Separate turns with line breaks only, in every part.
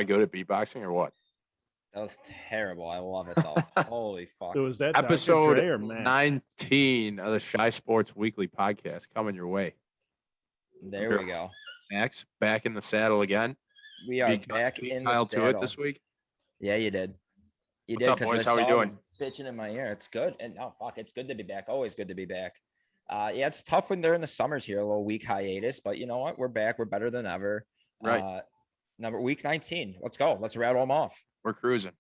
I good at beatboxing or what?
That was terrible. I love it though. Holy fuck.
So was that Dr.
Episode
Dre or Max?
19 of the Shy Sports Weekly podcast coming your way.
There we go.
Max, back in the saddle again.
We are back in the saddle.
To it this week.
Yeah, you did.
What's up, boys? How are you doing?
Bitching in my ear. It's good. And oh fuck, it's good to be back. Always good to be back. Yeah, it's tough when they're in the summers here, a little week hiatus, but you know what? We're back. We're better than ever.
Right.
Week 19. Let's go. Let's rattle them off.
We're cruising.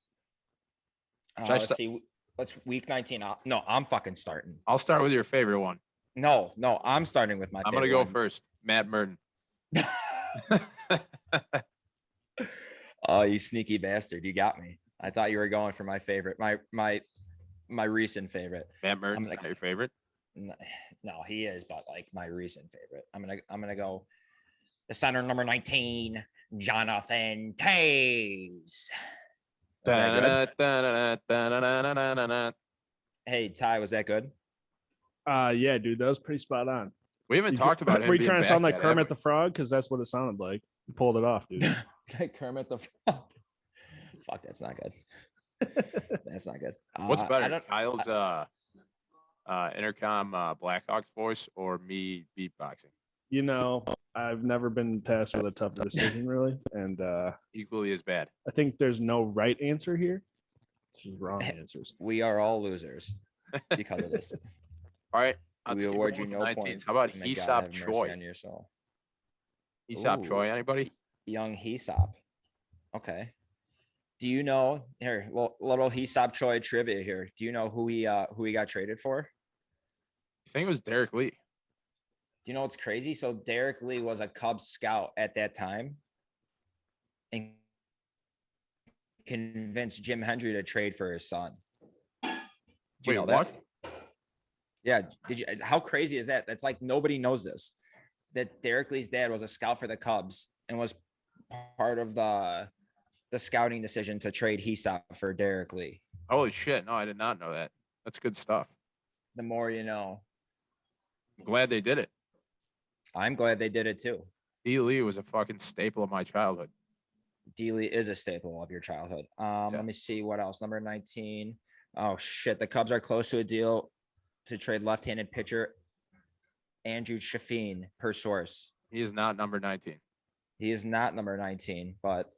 Let's see. Let's week 19. No, I'm fucking starting.
I'll start with your favorite one.
No, I'm starting with my
I'm
favorite.
going to go first. Matt Merton.
Oh, you sneaky bastard. You got me. I thought you were going for my favorite. My recent favorite.
Matt Merton's not your favorite?
No, he is, but like my recent favorite. I'm gonna go the center number 19, Jonathan Tays. Hey, Ty, was that good?
Yeah, dude, that was pretty spot on.
We haven't talked about him.
Were you trying to sound like Kermit the Frog? Because that's what it sounded like. You pulled it off, dude.
Kermit the Frog. Fuck, that's not good. That's not good.
What's better, Kyle's intercom Blackhawks voice or me beatboxing?
You know, I've never been tasked with a tough decision, really, and
equally as bad.
I think there's no right answer here. It's just wrong answers.
We are all losers because of this.
All right,
we award you no points.
How about Aesop Troy? Aesop Troy, anybody?
Young Aesop. Okay. Do you know here? Well, little Aesop Troy trivia here. Do you know who he got traded for?
I think it was Derek Lee.
Do you know what's crazy? So Derek Lee was a Cubs scout at that time and convinced Jim Hendry to trade for his son.
Wait, what?
Yeah. Did you? How crazy is that? That's like nobody knows this. That Derek Lee's dad was a scout for the Cubs and was part of the scouting decision to trade Aesop for Derek Lee.
Holy shit. No, I did not know that. That's good stuff.
The more you know.
I'm glad they did it.
I'm glad they did it too.
D. Lee was a fucking staple of my childhood.
D. Lee is a staple of your childhood. Let me see what else. Number 19. Oh shit. The Cubs are close to a deal to trade left-handed pitcher Andrew Shafeen per source.
He is not number 19.
He is not number 19, but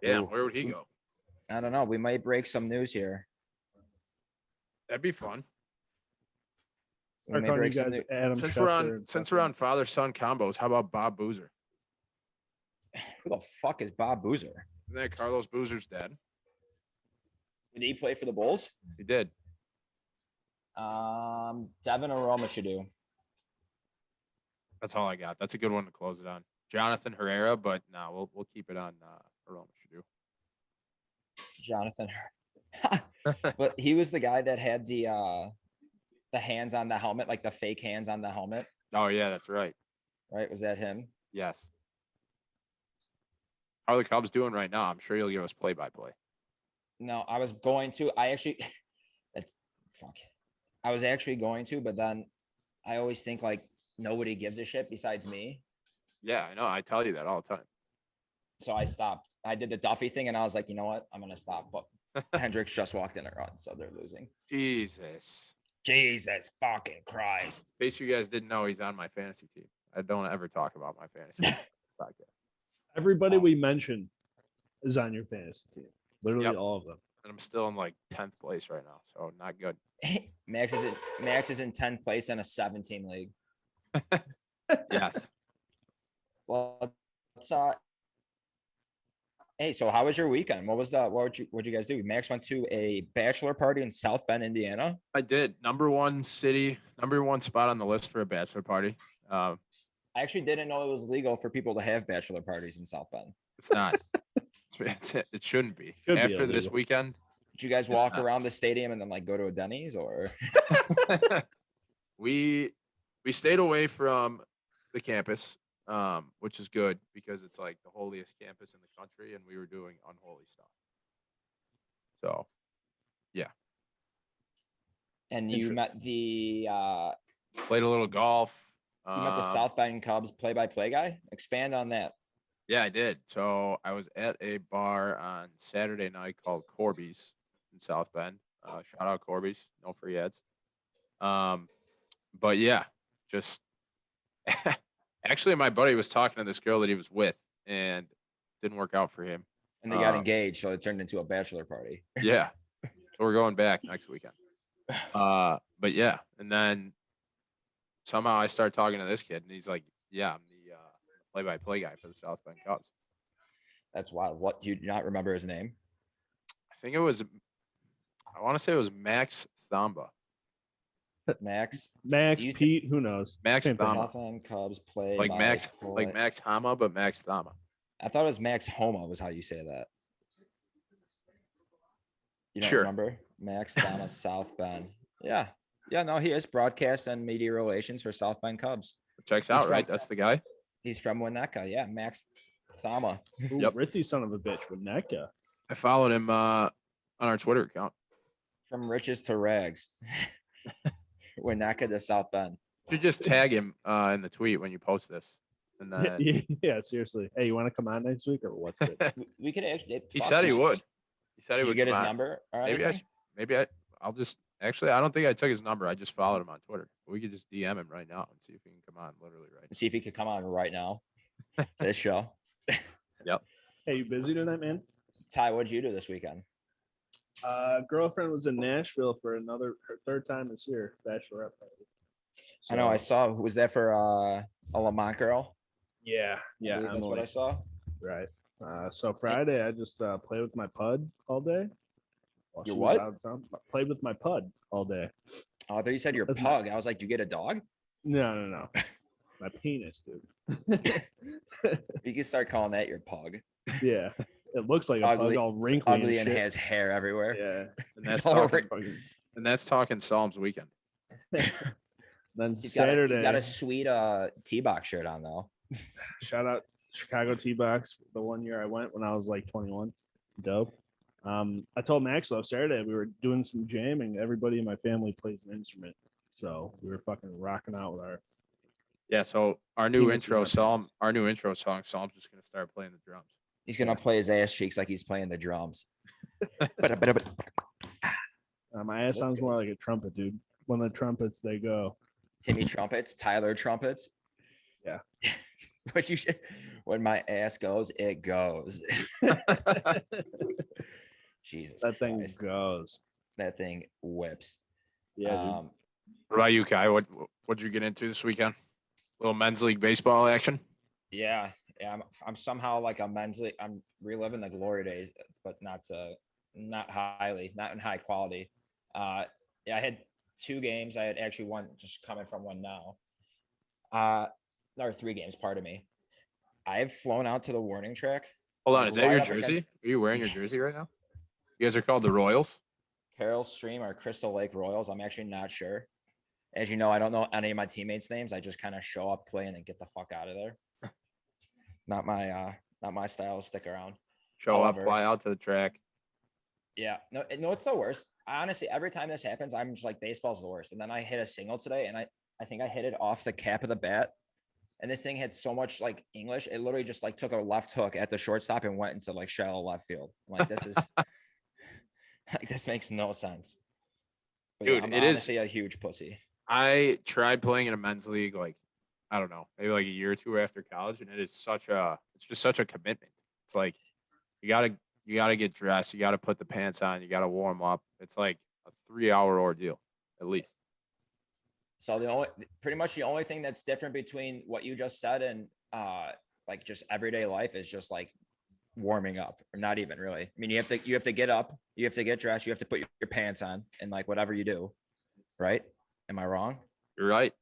yeah, where would he go?
I don't know. We might break some news here.
That'd be fun.
Since
we're on father-son combos, how about Bob Boozer?
Who the fuck is Bob Boozer?
Isn't that Carlos Boozer's dad?
Did he play for the Bulls?
He did.
Devin Aroma should do.
That's all I got. That's a good one to close it on. Jonathan Herrera, but no, we'll keep it on Aroma should do.
Jonathan Herrera. But he was the guy that had the hands on the helmet, like the fake hands on the helmet.
Oh yeah, that's right.
Right? Was that him?
Yes. How are the Cubs doing right now? I'm sure you'll give us play-by-play.
No, I was going to. I was actually going to, but then I always think like nobody gives a shit besides me.
Yeah, I know. I tell you that all the time.
So I stopped. I did the Duffy thing, and I was like, you know what? I'm gonna stop. But Hendricks just walked in a run, so they're losing.
Jesus
fucking Christ.
In case you guys didn't know, he's on my fantasy team. I don't ever talk about my fantasy podcast.
Everybody we mentioned is on your fantasy team. Literally all of them.
And I'm still in like 10th place right now, so not good.
Max is in 10th place in a 7-team league.
Yes.
Well, hey, so how was your weekend? What'd you guys do? Max went to a bachelor party in South Bend, Indiana.
I did. Number one spot on the list for a bachelor party.
I actually didn't know it was legal for people to have bachelor parties in South Bend.
It's not. It shouldn't be. After this weekend.
Did you guys walk around the stadium and then like go to a Denny's or?
We stayed away from the campus, which is good because it's like the holiest campus in the country, and we were doing unholy stuff. So, yeah.
And you met the
played a little golf.
You met the South Bend Cubs play-by-play guy. Expand on that.
Yeah, I did. So I was at a bar on Saturday night called Corby's in South Bend. Shout out Corby's, no free ads. Um, but yeah, just actually, my buddy was talking to this girl that he was with, and didn't work out for him.
And they got engaged, so it turned into a bachelor party.
Yeah, so we're going back next weekend. But yeah, and then somehow I start talking to this kid, and he's like, "Yeah, I'm the play-by-play guy for the South Bend Cubs."
That's wild. What, do you not remember his name?
I think it was, I want to say it was Max Thamba.
Max.
Max,
You
Pete, who knows?
Max
Same thing.
Thamba.
South Bend Cubs play
Like
by
Max,
play.
like Max Hama, but Max Thama.
I thought it was Max Homa was how you say that. You don't
Sure.
remember? Max Thomas, South Bend. Yeah. Yeah, no, he is broadcast and media relations for South Bend Cubs.
Checks
He's
out,
from-
right? That's the guy.
He's from Winnetka. Yeah, Max Thama.
Ooh,
Yep.
Ritzy, son of a bitch, with NECA.
I followed him on our Twitter account.
From riches to rags. Winnetka to South Bend.
You should just tag him in the tweet when you post this, and then
Yeah, seriously. Hey, you want to come on next week or what's good?
We could actually.
he said he would. He said he
Did you
would
get his
come on.
number? Or
Maybe
anything?
I'll just actually I don't think I took his number. I just followed him on Twitter. We could just DM him right now and see if he can come on literally right now.
See if he could come on right now. This show.
Hey, you busy tonight, man?
Ty, what'd you do this weekend?
Girlfriend was in Nashville for her third time this year, bachelorette party.
I know I
So,
saw. Was that for a Lamont girl?
Yeah,
I
yeah,
believe that's what
Emily.
I saw.
Right. So Friday, I just played with my pud all day. while
Your
she was
what?
out of town. Played with my pud all day.
Oh, I thought you said your
That's
pug. I was like, you get a dog?
No. My penis, dude.
You can start calling that your pug.
Yeah, it looks like a
Ugly-
pug, all
It's
wrinkly,
ugly and
shit.
has hair everywhere.
Yeah.
And that's
all
talking.
right.
Fucking-
And that's talking Psalms weekend.
Then
He's
Saturday,
got a sweet T-box shirt on though.
shout out Chicago T-Box. The one year I went when I was like 21. Dope. I told Max though Saturday we were doing some jamming. Everybody in my family plays an instrument, so we were fucking rocking out with our.
Yeah. So our new
Penis is
intro
our
song, Psalm's just gonna start playing the drums.
He's gonna play his ass cheeks like he's playing the drums.
My ass
That's
sounds
good.
more like a trumpet, dude. When the trumpets they go.
Timmy trumpets, Tyler trumpets.
Yeah.
But you should. When my ass goes, it goes. Jesus,
That thing
Christ.
goes.
That thing whips.
Yeah, dude.
What about you, Kai? What'd you get into this weekend? Little men's league baseball action.
Yeah, I'm somehow like a men's league. I'm reliving the glory days, but not highly, not in high quality. Yeah, I had 2 games. I had actually one just coming from one now. Or 3 games, pardon me. I've flown out to the warning track.
Hold on,
Like,
is that
right
your
up
jersey?
against-
Are you wearing your jersey right now? You guys are called the Royals.
Carroll Stream or Crystal Lake Royals. I'm actually not sure. As you know, I don't know any of my teammates' names. I just kind of show up, play, and then get the fuck out of there. Not my style to stick around.
Show up,
However-
fly out to the track.
Yeah, no, it's the worst. Honestly, every time this happens, I'm just like, baseball's the worst. And then I hit a single today, and I think I hit it off the cap of the bat. And this thing had so much like English, it literally just like took a left hook at the shortstop and went into like shallow left field. I'm like, this is like, this makes no sense. But
Dude,
I'm
it is-
honestly a huge pussy.
I tried playing in a men's league like I don't know, maybe like a year or 2 after college, and it's just such a commitment. It's like you gotta get dressed, you gotta put the pants on, you gotta warm up. It's like a 3-hour ordeal at least.
So pretty much the only thing that's different between what you just said and like just everyday life is just like warming up, or not even really. I mean, you have to get up, you have to get dressed, you have to put your pants on, and like whatever you do, right? Am I wrong?
You're right.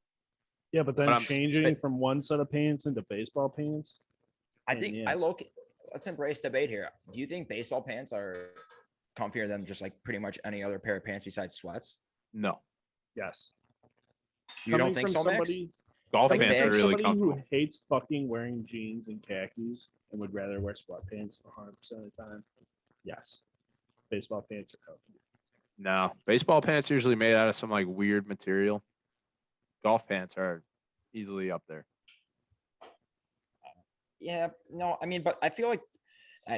Yeah, but then
But I'm-
changing
but-
from one set of pants into baseball pants.
I
Pain in
think
the ass.
let's embrace debate here. Do you think baseball pants are comfier than just like pretty much any other pair of pants besides sweats?
No.
Yes.
You don't
Coming
think
from
so, Max?
somebody,
Golf
Like
pants are
bags,
really
somebody
comfortable.
who hates fucking wearing jeans and khakis and would rather wear sweatpants 100% of the time. Yes. Baseball pants are comfy.
No. Baseball pants are usually made out of some like weird material. Golf pants are easily up there.
Yeah, no, I mean, but I feel like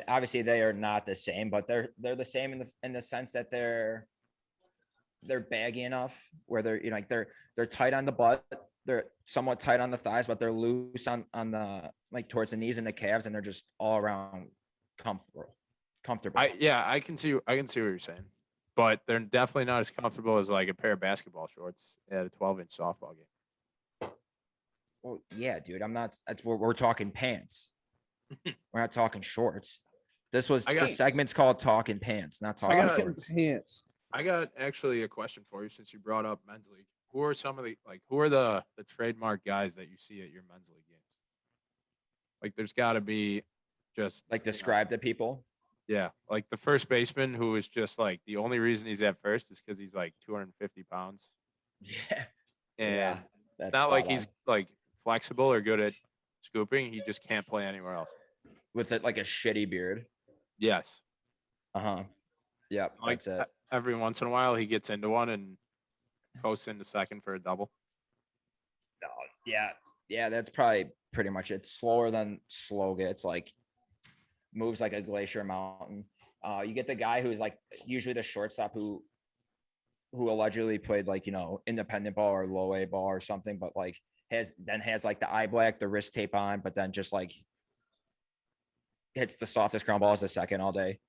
obviously they are not the same, but they're the same in the sense that they're baggy enough where they're like they're tight on the butt, they're somewhat tight on the thighs, but they're loose on the like towards the knees and the calves, and they're just all around comfortable.
I can see what you're saying, but they're definitely not as comfortable as like a pair of basketball shorts at a 12-inch softball game.
Well, yeah, dude, I'm not. That's where we're talking pants. We're not talking shorts. This segment's called Talking Pants, not talking shorts.
Pants.
I got actually a question for you since you brought up men's league. Who are the trademark guys that you see at your men's league games? Like, there's got to be just
like describe the people.
Yeah, like the first baseman who is just like the only reason he's at first is because he's like 250 pounds.
Yeah,
and it's not like he's like flexible or good at scooping. He just can't play anywhere else.
With it like a shitty beard.
Yes.
Yep.
Like
that's it.
Every once in a while, he gets into one and posts into second for a double.
No, yeah, that's probably pretty much it. Slower than slow gets, like moves like a glacier mountain. You get the guy who's like usually the shortstop who allegedly played like, independent ball or low A ball or something, but like has like the eye black, the wrist tape on, but then just like hits the softest ground ball as a second all day.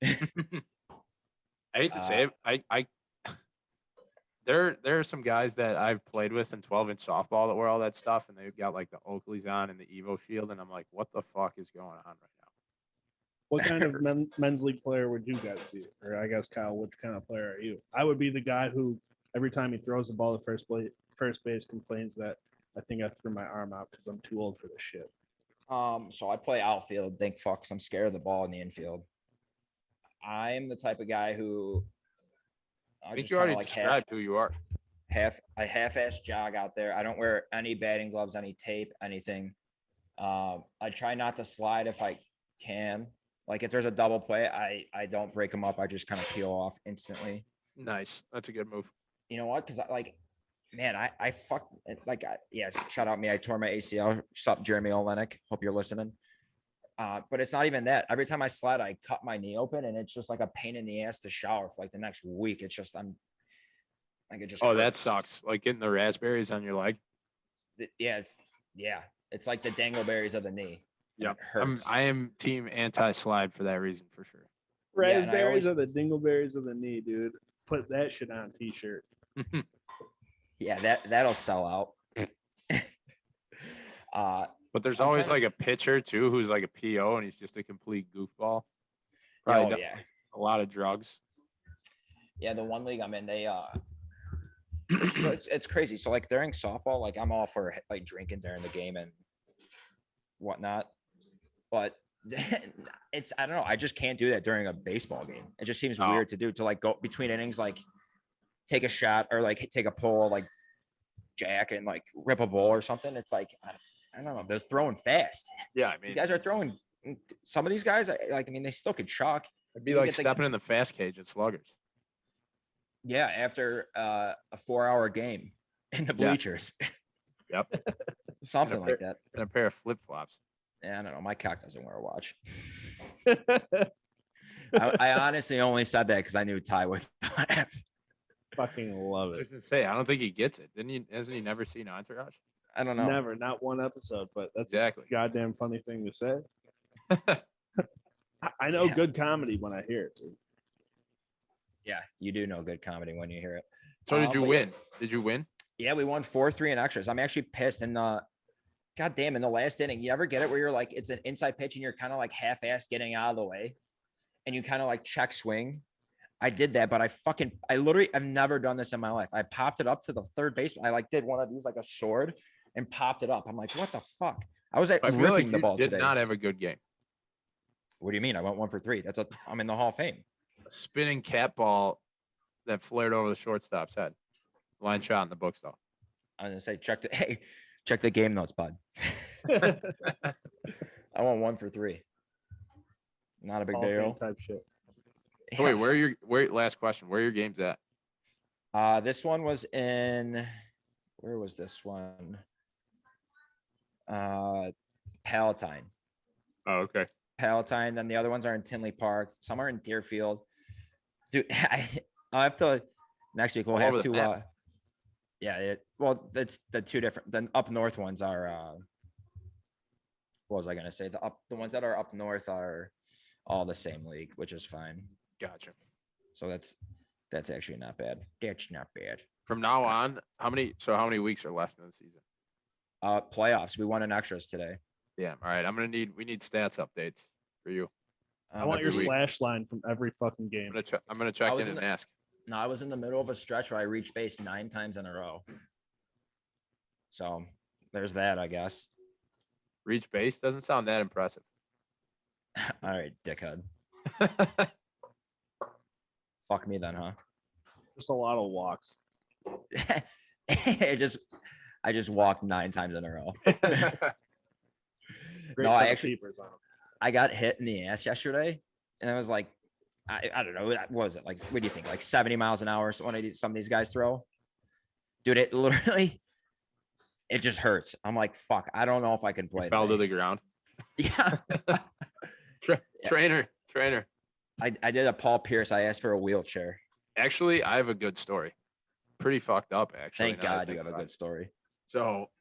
I hate to say it. I there are some guys that I've played with in 12-inch softball that wear all that stuff, and they've got like the Oakleys on and the Evo Shield, and I'm like, what the fuck is going on right now?
What kind of men's league player would you guys be? Or I guess, Kyle, which kind of player are you? I would be the guy who every time he throws the ball to first base complains that I think I threw my arm out because I'm too old for this shit.
So I play outfield. Thank fuck, 'cause I'm scared of the ball in the infield. I'm the type of guy who
I think you already described who you are.
half-ass jog out there. I don't wear any batting gloves, any tape, anything. I try not to slide if I can. Like if there's a double play, I don't break them up. I just kind of peel off instantly.
Nice. That's a good move.
You know what? Because I fuck like yes. Shout out me. I tore my ACL. Sup, Jeremy Olenek. Hope you're listening. But it's not even that. Every time I slide, I cut my knee open, and it's just like a pain in the ass to shower for like the next week. It's just it just.
Oh, that sucks. Like getting the raspberries on your leg.
It's like the dangleberries of the knee.
Yeah, I am team anti-slide for that reason for sure.
Raspberries are the dingleberries of the knee, dude. Put that shit on a t-shirt.
Yeah, that'll sell out.
But there's always like a pitcher too who's like a PO and he's just a complete goofball. Probably a lot of drugs.
Yeah, the one league I'm in, they it's crazy. So like during softball, like I'm all for like drinking during the game and whatnot, but I don't know. I just can't do that during a baseball game. It just seems weird to do, to like go between innings, like take a shot or like take a pull, like jack and like rip a ball or something. It's like I don't know. They're throwing fast.
Yeah, I mean,
these guys are throwing. Some of these guys, they still could chalk.
It'd be like stepping in the fast cage at Sluggers.
Yeah, after a 4-hour game in the bleachers.
Yep.
Something like that.
And a pair of flip-flops.
Yeah, I don't know. My cock doesn't wear a watch. I honestly only said that because I knew Ty would
fucking love it.
I was gonna say, I don't think he gets it. Hasn't he never seen Entourage?
I don't know.
Never, not one episode, but that's
exactly
a goddamn funny thing to say. I know good comedy when I hear it, dude.
Yeah, you do know good comedy when you hear it.
So did you win? Did you win?
Yeah, we won 4-3 in extras. I'm actually pissed. And goddamn, in the last inning, you ever get it where you're like, it's an inside pitch and you're kind of like half-ass getting out of the way and you kind of like check swing? I did that, but I've never done this in my life. I popped it up to the third baseman. I like did one of these like a sword and popped it up. I'm like, what the fuck? I feel like the ball
did
today.
Not have a good game.
What do you mean? I went 1 for 3. I'm in the Hall of Fame.
A spinning cat ball that flared over the shortstop's head. Line shot in the books, though.
I'm gonna say check the game notes, bud. I went 1 for 3. Not a big deal.
Type shit.
Oh, wait, last question. Where are your games at?
This one was in, where was this one? Palatine.
Oh, okay.
Palatine. Then the other ones are in Tinley Park. Some are in Deerfield. Dude, I'll have to next week. We'll
All
have
over the
to.
map.
Well, that's the two different. The up north ones are. What was I gonna say? The ones that are up north are all the same league, which is fine.
Gotcha.
So that's actually not bad. That's not bad.
From now on, how many weeks are left in the season?
Playoffs. We won an extras today.
Yeah. All right. We need stats updates for you.
I want your
every week.
slash line from every fucking game.
I'm gonna check
was
in
in
and
the-
ask.
No, I was in the middle of a stretch where I reached base 9 times in a row. So there's that, I guess.
Reach base doesn't sound that impressive.
All right, dickhead. Fuck me then, huh?
Just a lot of walks.
I just walked 9 times in a row.
Great
No,
set
I
of
actually-
keepers on 'em.
I got hit in the ass yesterday, and I was like, I don't know, what was it like? What do you think? Like 70 miles an hour? So some of these guys throw, dude. It literally, it just hurts. I'm like, fuck. I don't know if I can play.
Fell to
today.
the ground.
Yeah.
Trainer.
I did a Paul Pierce. I asked for a wheelchair.
Actually, I have a good story. Pretty fucked up, actually.
Thank
now that I
God you
think
have a
about
good
it.
story.
So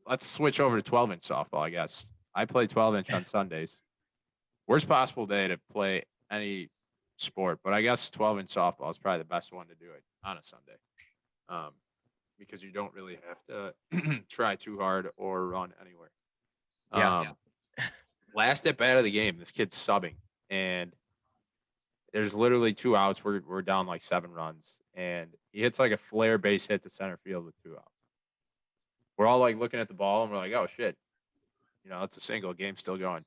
let's switch over to 12-inch softball, I guess. I play 12-inch on Sundays. Worst possible day to play any sport, but I guess 12-inch softball is probably the best one to do it on a Sunday, because you don't really have to try too hard or run anywhere.
Yeah.
Last at bat of the game, this kid's subbing, and there's literally 2 outs. We're down like 7 runs, and he hits like a flare base hit to center field with 2 outs. We're all like looking at the ball, and we're like, "Oh shit, it's a single. Game's still going."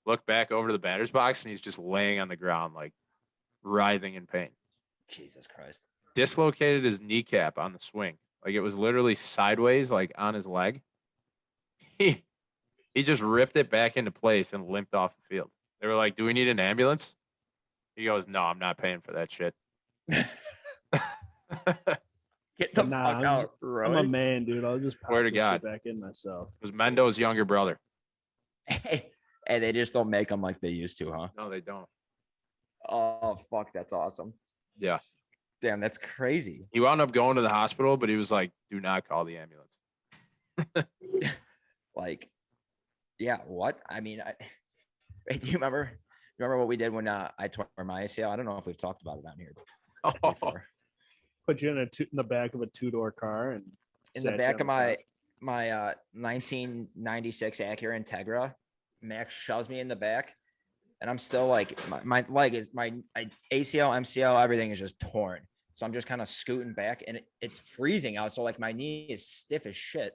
Look back over to the batter's box, and he's just laying on the ground, like writhing in pain.
Jesus Christ.
Dislocated his kneecap on the swing. Like it was literally sideways, like on his leg. He just ripped it back into place and limped off the field. They were like, "Do we need an ambulance?" He goes, "No, I'm not paying for that shit."
Get the
Nah,
fuck
I'm
out,
I'm a
Roy.
man, dude. I'll just
Swear to
pop this
God.
shit back in myself.
It was Mendo's younger brother.
And they just don't make them like they used to, huh?
No, they don't.
Oh, fuck. That's awesome.
Yeah.
Damn, that's crazy.
He wound up going to the hospital, but he was like, "Do not call the ambulance."
Like, yeah, what? I mean, wait, do you remember what we did when I tore my ACL? I don't know if we've talked about it on here before.
Put you in the back of a 2-door car and
In
sat
the
you
back
on
of
the
my 1996 Acura Integra, Max shoves me in the back, and I'm still like, my leg is my ACL, MCL, everything is just torn. So I'm just kind of scooting back, and it's freezing out. So like my knee is stiff as shit.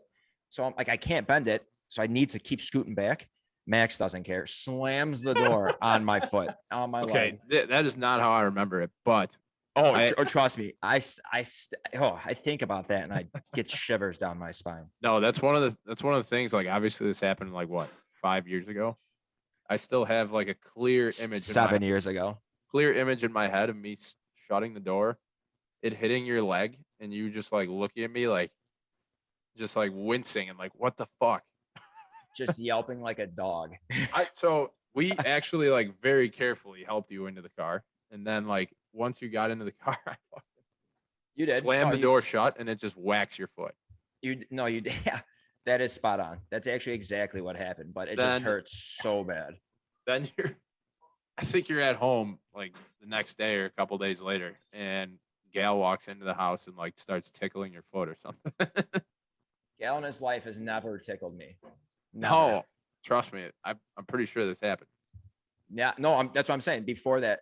So I'm like, I can't bend it. So I need to keep scooting back. Max doesn't care. Slams the door on my foot, on my
Okay,
leg.
that is not how I remember it, but
Oh,
I-
trust me. I think about that and I get shivers down my spine.
no, that's one of the things. Like, obviously, this happened like what 5 years ago. I still have like a clear image.
7 years ago.
Clear image in my head of me shutting the door, it hitting your leg, and you just like looking at me like, just like wincing and like, what the fuck?
Just yelping like a dog.
So we actually like very carefully helped you into the car, and then like once you got into the car, I fucking
You did.
slammed
No,
the door shut, and it just whacks your foot.
You did. Yeah, that is spot on. That's actually exactly what happened, but it just
Then-
hurts so bad.
Then I think you're at home like the next day or a couple days later, and Gail walks into the house and like starts tickling your foot or something.
Gal in his life has never tickled me. Never.
No, trust me, I'm pretty sure this happened.
Yeah, no, that's what I'm saying. Before that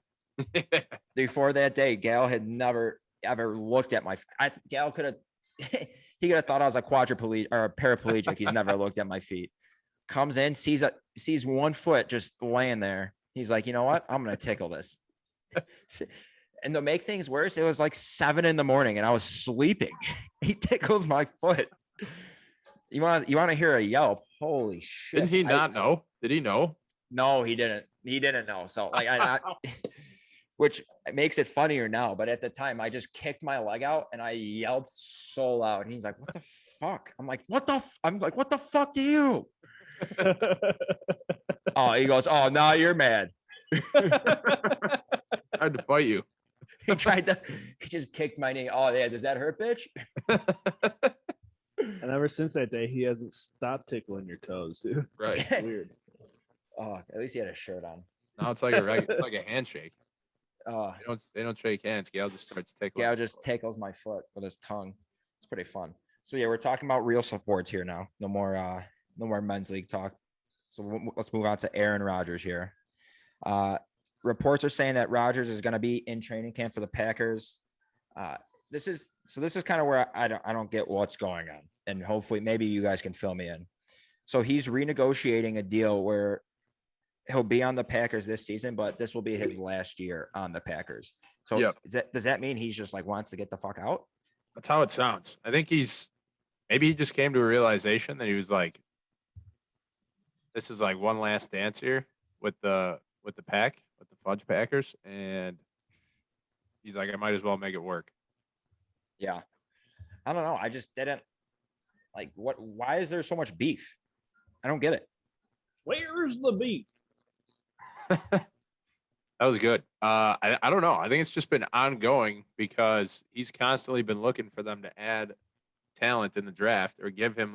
day, Gal had never ever looked at my. Gal could have. He could have thought I was a quadriplegic or a paraplegic. He's never looked at my feet. Comes in, sees one foot just laying there. He's like, you know what? I'm gonna tickle this. And to make things worse, it was like 7 a.m, and I was sleeping. He tickles my foot. You want to hear a yelp? Holy shit!
Didn't he not know? Did he know?
No, he didn't. He didn't know. So like which makes it funnier now. But at the time, I just kicked my leg out and I yelped so loud. And he's like, "What the fuck?" I'm like, "What the?" I'm like, "What the fuck do you?" Oh, he goes, oh, now you're mad.
Hard to fight you.
He just kicked my knee. Oh, yeah. Does that hurt, bitch?
And ever since that day, he hasn't stopped tickling your toes, dude.
Right.
It's weird.
Oh, at least he had a shirt on.
Now it's like it's like a handshake. They don't shake hands. Gail just starts tickling.
Gal just tickles my foot with his tongue. It's pretty fun. So yeah, we're talking about real sports here now. No more men's league talk. So let's move on to Aaron Rodgers here. Reports are saying that Rodgers is going to be in training camp for the Packers. This is kind of where I don't get what's going on, and hopefully maybe you guys can fill me in. So he's renegotiating a deal where he'll be on the Packers this season, but this will be his last year on the Packers. So
Yep.
does that mean he's just like wants to get the fuck out?
That's how it sounds. I think maybe he just came to a realization that he was like, this is like one last dance here with the Fudge Packers, and he's like, I might as well make it work.
Yeah. I don't know. I just didn't like why is there so much beef? I don't get it.
Where's the beef?
That was good. I don't know. I think it's just been ongoing because he's constantly been looking for them to add talent in the draft or give him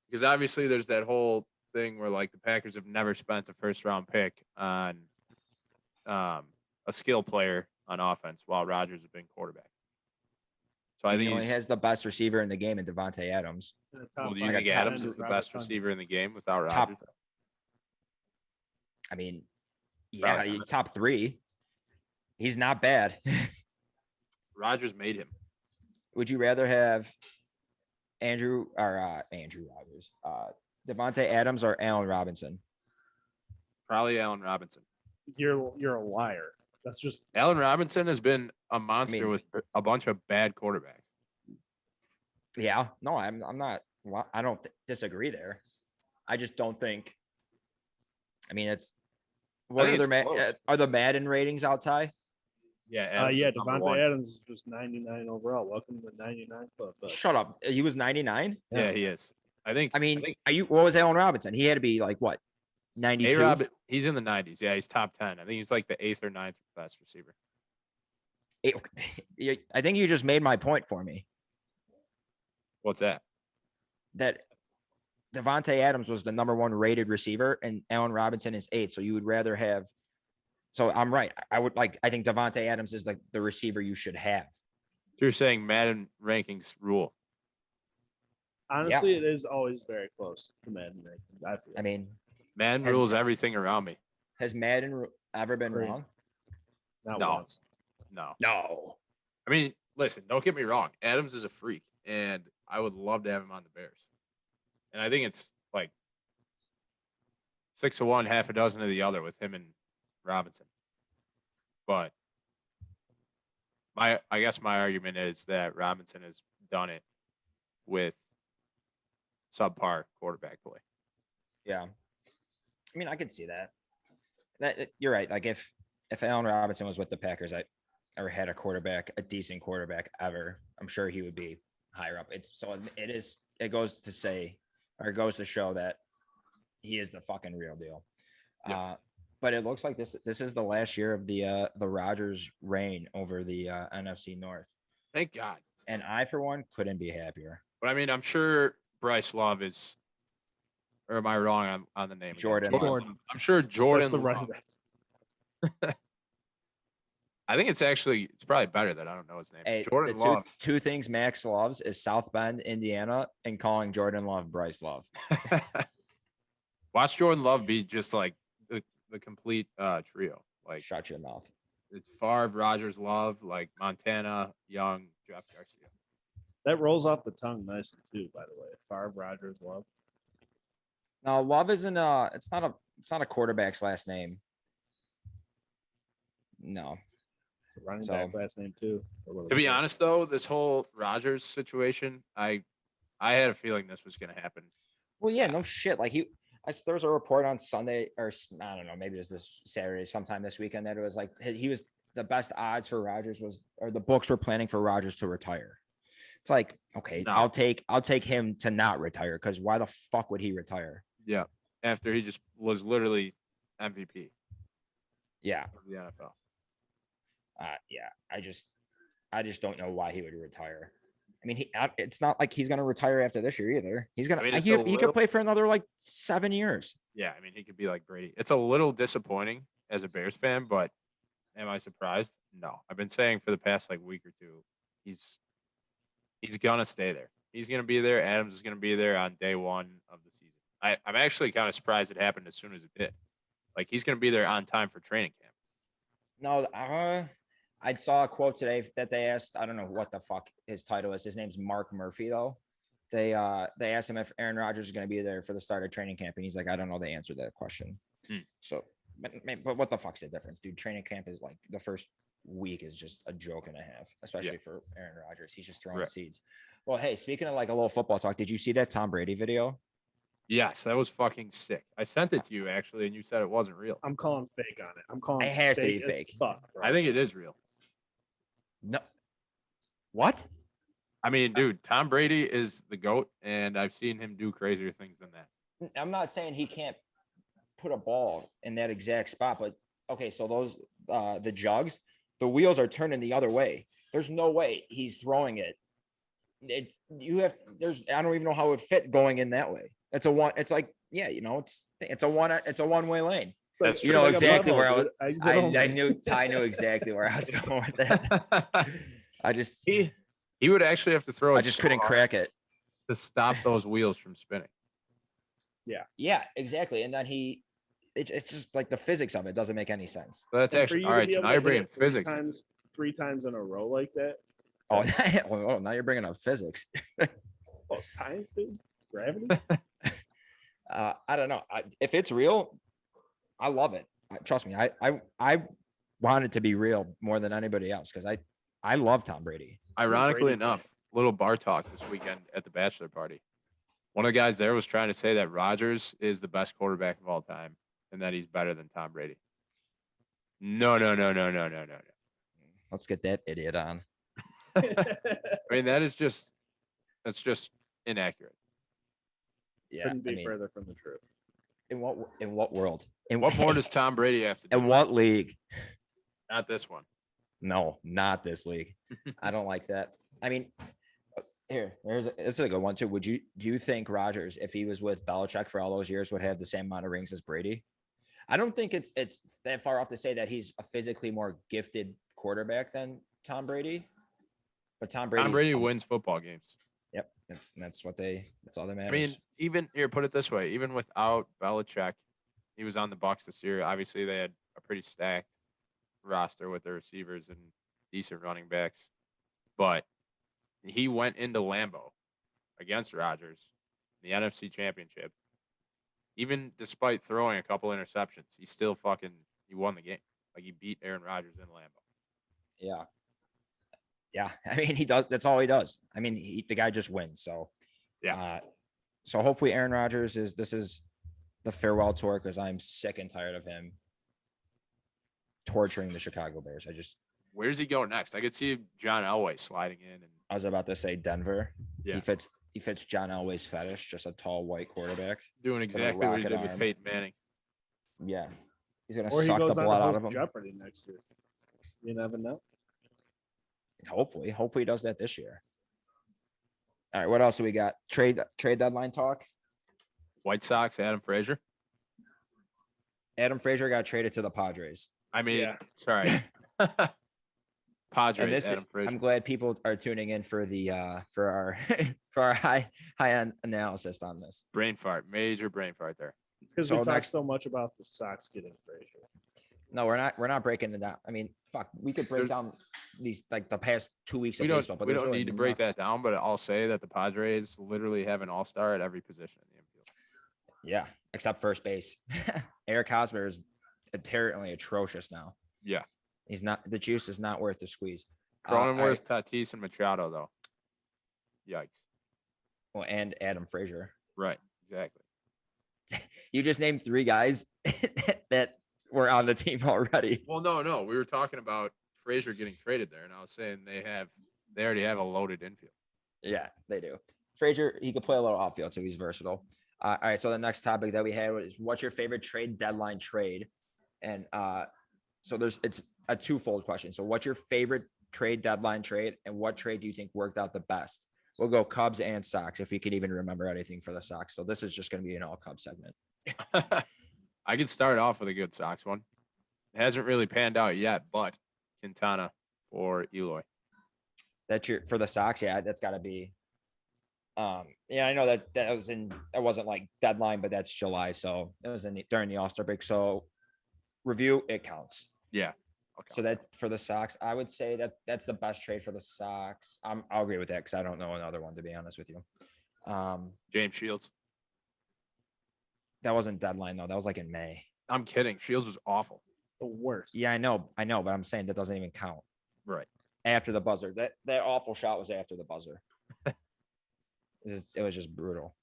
because obviously there's that whole thing where like the Packers have never spent a first round pick on a skill player on offense while Rodgers has been quarterback. So I think
he has the best receiver in the game in Davante Adams.
Well, do you think Adams is the best receiver in the game without Rodgers?
I mean, yeah, top 3. He's not bad.
Rodgers made him.
Would you rather have Andrew Rodgers, Davante Adams, or Allen Robinson?
Probably Allen Robinson.
You're a liar. That's just
Allen Robinson has been a monster with a bunch of bad quarterbacks.
Yeah, no, I'm not. I don't disagree there. I just don't think. I mean, it's what are the Madden ratings out, Ty?
Yeah,
Davante Adams is just 99 overall. Welcome to the 99 club.
Shut up. He was 99.
Yeah, he is. I think.
What was Allen Robinson? He had to be like what? 92.
He's in the 90s. Yeah, he's top 10. I think he's like the 8th or 9th best receiver.
I think you just made my point for me.
What's that?
That Davante Adams was the number 1 rated receiver, and Allen Robinson is 8. So you would rather have. So I'm right. I think Davante Adams is the receiver you should have.
So you're saying Madden rankings rule?
Honestly, It is always very close to Madden rankings.
I mean.
Madden rules everything around me.
Has Madden ever been wrong?
Not once.
No.
No.
I mean, listen, don't get me wrong. Adams is a freak, and I would love to have him on the Bears. And I think it's like 6 of one, half a dozen of the other with him and Robinson. But I guess my argument is that Robinson has done it with subpar quarterback play.
Yeah. I mean, I could see that. You're right. Like if Allen Robinson was with the Packers, or had a decent quarterback ever, I'm sure he would be higher up. It goes to show that he is the fucking real deal. Yep. But it looks like this is the last year of the Rodgers reign over the NFC North.
Thank God.
And I, for one, couldn't be happier.
But I mean, I'm sure Bryce Love is. Or am I wrong on the name?
Jordan.
I'm sure Jordan.
That's the running back.
I think it's probably better that I don't know his name.
Hey,
Jordan Love.
Two things Max loves is South Bend, Indiana, and calling Jordan Love Bryce Love.
Watch Jordan Love be just like the complete trio. Like,
shut your mouth.
It's Favre, Rodgers, Love, like Montana, Young, Jeff Garcia.
That rolls off the tongue nicely too, by the way. Favre, Rodgers, Love.
No, Love isn't it's not a quarterback's last name. No.
It's a running back last name too.
To be honest though, this whole Rodgers situation, I had a feeling this was gonna happen.
Well, yeah, no shit. Like there was a report on Sunday, or I don't know, maybe it was this Saturday, sometime this weekend, that it was like he was the best odds for Rodgers or the books were planning for Rodgers to retire. It's like, okay, no. I'll take him to not retire, because why the fuck would he retire?
Yeah. after he just was literally MVP
Yeah.
of the NFL.
Yeah. I just don't know why he would retire. I mean, it's not like he's going to retire after this year either. He's going to,
I mean,
he could play for another like 7 years.
Yeah, I mean, he could be like Brady. It's a little disappointing as a Bears fan, but am I surprised? No. I've been saying for the past like week or two, he's gonna stay there. He's gonna be there. Adams is gonna be there on day one of the season. I'm actually kind of surprised it happened as soon as it did. Like he's gonna be there on time for training camp.
No, I saw a quote today that they asked. I don't know what the fuck his title is. His name's Mark Murphy, though. They asked him if Aaron Rodgers is going to be there for the start of training camp, and he's like, I don't know the answer to that question. So, but what the fuck's the difference, dude? Training camp is like the first week is just a joke and a half, especially for Aaron Rodgers. He's just throwing seeds. Well, hey, speaking of like a little football talk, did you see that Tom Brady video?
Yes, that was fucking sick. I sent it to you actually, and you said it wasn't real.
I'm calling fake on it. I'm calling
it has
fake
to be fake.
Fuck,
I think it is real.
No. What?
I mean, dude, Tom Brady is the GOAT, and I've seen him do crazier things than that.
I'm not saying he can't put a ball in that exact spot, but okay, so those the jugs, the wheels are turning the other way. There's no way he's throwing it. I don't even know how it would fit going in that way. It's a one-way lane.
That's true.
You know
like
exactly where I was.
I
knew exactly where I was going with that.
He would actually have to throw it.
I just couldn't crack it
to stop those wheels from spinning.
Yeah, exactly. And then it's just like the physics of it doesn't make any sense.
So that's actually all right. So now you're bringing physics.
Three times in a row like that.
Oh, now you're bringing up physics.
Oh, science, dude. Gravity.
I don't know. If it's real, I love it. Trust me. I want it to be real more than anybody else because I love Tom Brady.
Ironically enough, little bar talk this weekend at the bachelor party. One of the guys there was trying to say that Rodgers is the best quarterback of all time and that he's better than Tom Brady. No.
Let's get that idiot on.
I mean, that's just inaccurate.
Yeah,
Couldn't be further from the truth.
In what world?
What more does Tom Brady have to do?
In what league?
Not this one.
No, not this league. I don't like that. I mean, this is a good one too. Do you think Rodgers, if he was with Belichick for all those years, would have the same amount of rings as Brady? I don't think it's that far off to say that he's a physically more gifted quarterback than Tom Brady. But Tom Brady
wins football games.
Yep, that's all that matters.
I mean, even here, put it this way: even without Belichick, he was on the Bucs this year. Obviously, they had a pretty stacked roster with their receivers and decent running backs, but he went into Lambeau against Rodgers in the NFC Championship. Even despite throwing a couple interceptions, he won the game. Like he beat Aaron Rodgers in Lambeau.
Yeah. I mean, he does. That's all he does. I mean, the guy just wins. So
yeah.
So hopefully Aaron Rodgers this is the farewell tour because I'm sick and tired of him torturing the Chicago Bears.
Where does he go next? I could see John Elway sliding in. And
I was about to say Denver.
Yeah.
He fits John Elway's fetish, just a tall white quarterback.
Doing exactly what he did with Peyton Manning.
Yeah. He's going to suck the blood out of him.
Jeopardy next year. You never know.
Hopefully he does that this year. All right. What else do we got? Trade deadline talk.
White Sox, Adam Frazier.
Adam Frazier got traded to the Padres.
I mean, sorry. Padres, Adam Frazier.
I'm glad people are tuning in for our high end analysis on this.
Brain fart, major brain fart there.
It's because we talk so much about the Sox getting Frazier.
No, we're not breaking it down. I mean, fuck, we could break down these like the past 2 weeks of baseball, but
we don't need to break that down. But I'll say that the Padres literally have an all-star at every position in the infield.
Yeah, except first base. Eric Hosmer is apparently atrocious now.
Yeah,
he's not. The juice is not worth the squeeze.
Cronenworth, Tatis, and Machado though. Yikes.
Well, and Adam Frazier.
Right. Exactly.
You just named 3 guys that were on the team already.
Well, no. We were talking about Frazier getting traded there, and I was saying they already have a loaded infield.
Yeah, they do. Frazier, he could play a little outfield, so he's versatile. All right. So the next topic that we had was what's your favorite trade deadline trade? And so it's a twofold question. So what's your favorite trade deadline trade, and what trade do you think worked out the best? We'll go Cubs and Sox if you can even remember anything for the Sox. So this is just going to be an all Cubs segment.
I can start off with a good Sox one. It hasn't really panned out yet, but Quintana for Eloy.
That's for the Sox. Yeah, that's got to be. Yeah, I know that wasn't like deadline, but that's July, so it was during the All-Star break. So review, it counts.
Yeah.
Okay. So that for the Sox, I would say that's the best trade for the Sox. I'll agree with that because I don't know another one, to be honest with you.
James Shields.
That wasn't deadline though. That was like in May.
I'm kidding. Shields was awful.
The worst.
Yeah, I know, but I'm saying that doesn't even count.
Right.
After the buzzer. That awful shot was after the buzzer. It was just brutal.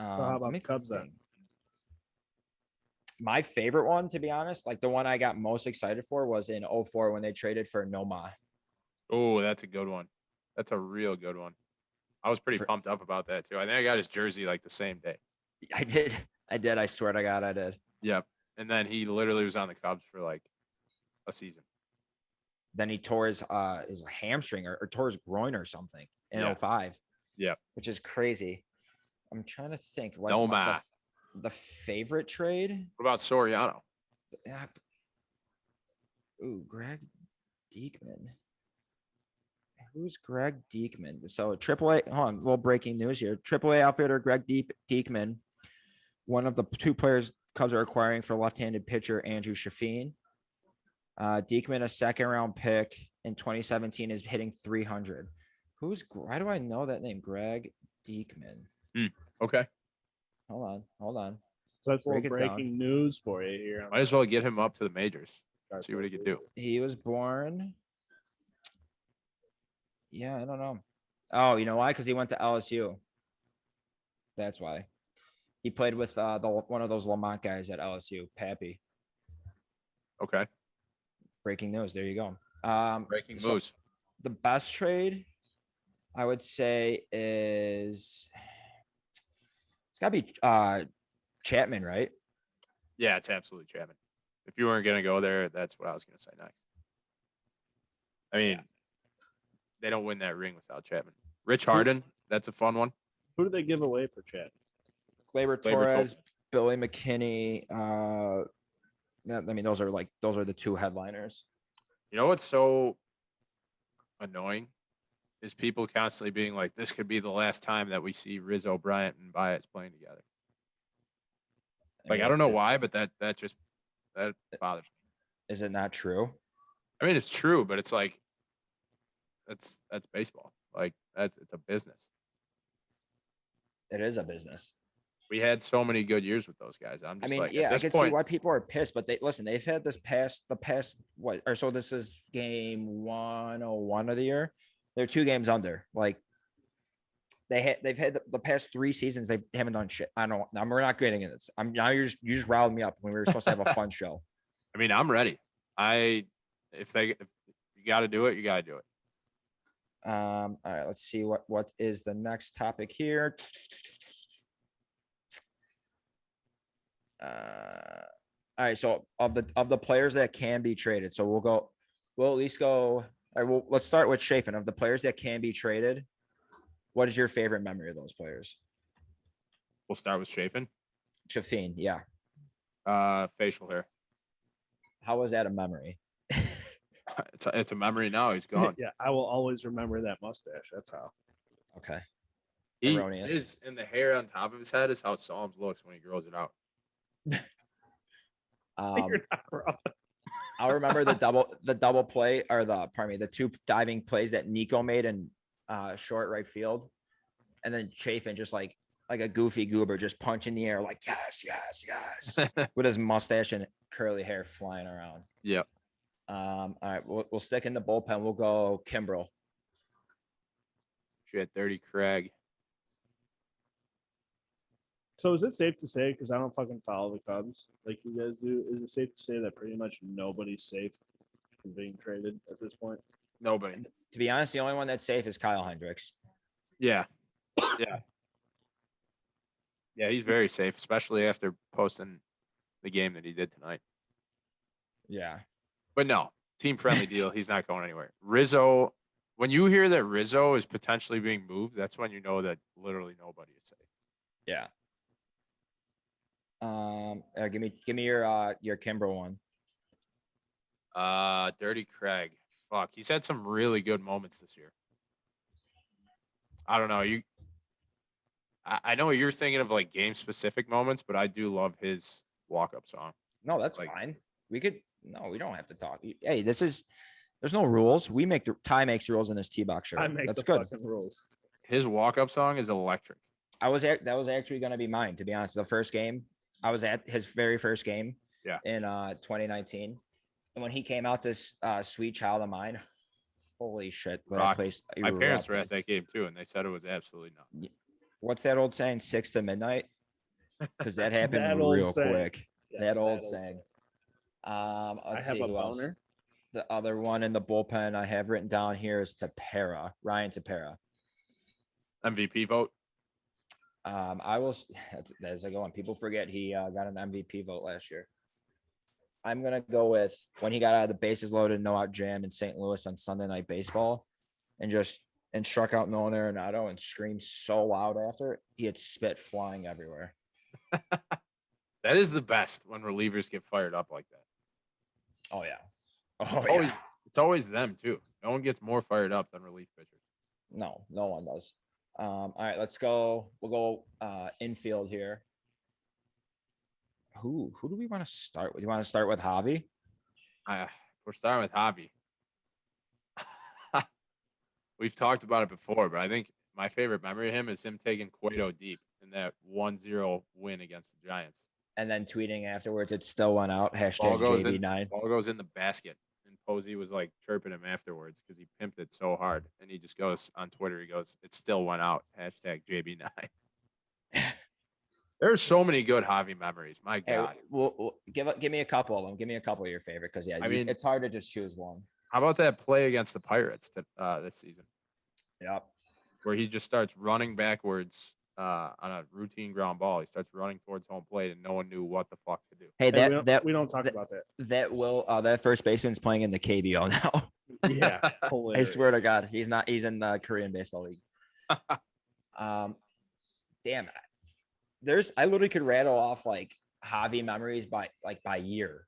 So how about the Cubs then?
My favorite one, to be honest, like the one I got most excited for was in 04 when they traded for Noma.
Oh, that's a good one. That's a real good one. I was pretty pumped up about that too. I think I got his jersey like the same day.
I did. I swear to God, I did.
Yep. And then he literally was on the Cubs for like a season.
Then he tore his hamstring or tore his groin or something in 05.
Yeah.
Which is crazy. I'm trying to think.
Noma.
The favorite trade?
What about Soriano?
Ooh, Greg Diekman. Who's Greg Diekman? So AAA, hold on, a little breaking news here. AAA outfielder Greg Diekman, one of the two players Cubs are acquiring for left-handed pitcher Andrew Shafine. Diekman, a second-round pick in 2017, is hitting 300. Why do I know that name? Greg Diekman.
Okay.
Hold on.
So that's a little breaking news for you here.
Might as well get him up to the majors. See what he can do.
He was born. Yeah, I don't know. Oh, you know why? Because he went to LSU. That's why. He played with one of those Lamont guys at LSU, Pappy.
Okay.
Breaking news. There you go.
Breaking news.
The best trade, I would say, is it's got to be Chapman, right?
Yeah, it's absolutely Chapman. If you weren't going to go there, that's what I was going to say next. I mean, they don't win that ring without Chapman. Rich Harden, that's a fun one.
Who did they give away for Chapman?
Gleyber Torres, Billy McKinney. I mean, those are the two headliners.
You know what's so annoying is people constantly being like, "This could be the last time that we see Rizzo, Bryant, and Baez playing together." Like, I don't know why, but that bothers me.
Is it not true?
I mean, it's true, but it's like that's baseball. Like it's a business.
It is a business.
We had so many good years with those guys. I'm just
I can see why people are pissed, but they've had this this is game 101 of the year. They're 2 games under. Like they've had the past 3 seasons, they haven't done shit. I don't know. We're not getting into this. You just riled me up when we were supposed to have a fun show.
I mean, I'm ready. If you got to do it, you got to do it.
All right, let's see what is the next topic here. All right, so of the players that can be traded, so we'll at least go. All right, let's start with Chafin. Of the players that can be traded, what is your favorite memory of those players?
We'll start with Chafin.
Chafin, yeah.
Facial hair.
How was that a memory?
It's a memory now. He's gone.
Yeah, I will always remember that mustache. That's how.
Okay.
Erroneous. And the hair on top of his head is how Psalms looks when he grows it out.
You're not wrong.
I'll remember the double play or the 2 diving plays that Nico made in short right field, and then Chafin just like a goofy goober just punching the air like yes with his mustache and curly hair flying around.
Yep.
All right, we'll stick in the bullpen. We'll go Kimbrel.
Shit, Dirty Craig.
So is it safe to say, because I don't fucking follow the Cubs like you guys do, is it safe to say that pretty much nobody's safe from being traded at this point?
Nobody.
To be honest, the only one that's safe is Kyle Hendricks.
Yeah. Yeah. Yeah, he's very safe, especially after posting the game that he did tonight.
Yeah.
But no, team friendly deal. He's not going anywhere. Rizzo, when you hear that Rizzo is potentially being moved, that's when you know that literally nobody is safe.
Yeah. Give me your Kimber one.
Dirty Craig. Fuck, he's had some really good moments this year. I don't know. I know you're thinking of like game specific moments, but I do love his walk up song.
No, that's
Like-
fine. We don't have to talk. Hey, there's no rules. We make Ty makes rules in this T-box show.
I make
That's
the
good.
fucking rules.
His walk up song is electric.
That was actually going to be mine, to be honest. The first game, I was at his very first game.
Yeah.
In 2019, and when he came out to "Sweet Child of Mine," holy shit! That
Rock.
place.
My parents were
erupted.
at that game too, and they said it was absolutely nuts.
What's that old saying? 6 to midnight, because that happened
That old
real
saying.
quick.
Yeah,
that old saying. Let's
I have
see
a
who else.
boner.
The other one in the bullpen I have written down here is Tapera, Ryan Tapera.
MVP vote.
I will. As I go on, people forget he got an MVP vote last year. I'm gonna go with when he got out of the bases loaded, no out jam in St. Louis on Sunday Night Baseball, and struck out Nolan Arenado and screamed so loud after it, he had spit flying everywhere.
That is the best when relievers get fired up like that.
Oh yeah.
It's always them too. No one gets more fired up than relief pitchers.
No one does. All right, let's go. We'll go infield here. Who do we want to start with? You want to start with Javi?
We're starting with Javi. We've talked about it before, but I think my favorite memory of him is him taking Cueto deep in that 1-0 win against the Giants.
And then tweeting afterwards, it still went out.
Ball
Hashtag
goes
JB9.
Ball goes in the basket. And Posey was like chirping him afterwards because he pimped it so hard. And he just goes on Twitter, he goes, "It still went out." Hashtag JB9. There's so many good Javi memories. My
Hey,
God.
well, give me a couple of them. Give me a couple of your favorite, because
I mean-
it's hard to just choose one.
How about that play against the Pirates this season,
Yep.
where he just starts running backwards on a routine ground ball? He starts running towards home plate, and no one knew what the fuck to do.
Hey,
We don't talk about that.
that first baseman's playing in the KBO now.
Yeah,
I
hilarious.
swear to God, he's not. He's in the Korean Baseball League. Damn. I literally could rattle off like Javi memories by year.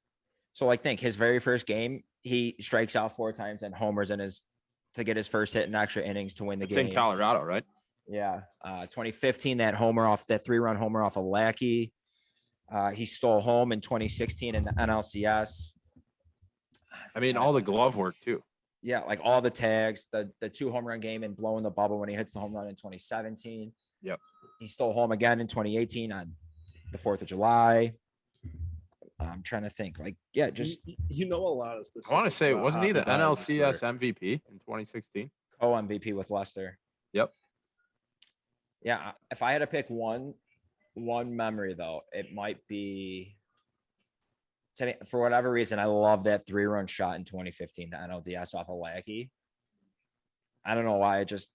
So like, think his very first game, he strikes out 4 times and homers to get his first hit in extra innings to win the
It's
game.
in Colorado, right?
Yeah. 2015, that 3-run homer off of Lackey. He stole home in 2016 in the NLCS.
I mean, all the glove work too.
Yeah, like all the tags, the 2 home run game and blowing the bubble when he hits the home run in 2017.
Yep.
He stole home again in 2018 on the 4th of July. I'm trying to think. Like, yeah, just
you know a lot of specifics.
I want to say,
about
wasn't he the
Javi Baez'
NLCS
career.
MVP in 2016?
co-MVP with Leicester.
Yep.
Yeah, if I had to pick one memory though, it might be, for whatever reason, I love that 3-run shot in 2015, the NLDS off of Lackey. I don't know why. Just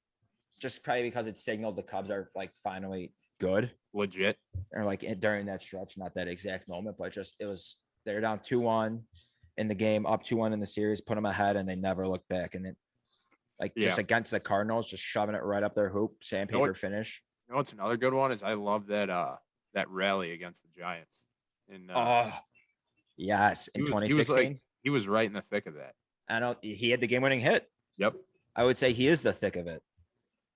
probably because it signaled the Cubs are like finally good,
Legit.
or like during that stretch, not that exact moment, but they're down 2-1 in the game, up 2-1 in the series, put them ahead, and they never looked back. And then just against the Cardinals, just shoving it right up their hoop, sandpaper finish.
You know what's another good one is I love that rally against the Giants.
Yes, in 2016.
He was right in the thick of that.
I know he had the game-winning hit.
Yep.
I would say he is the thick of it.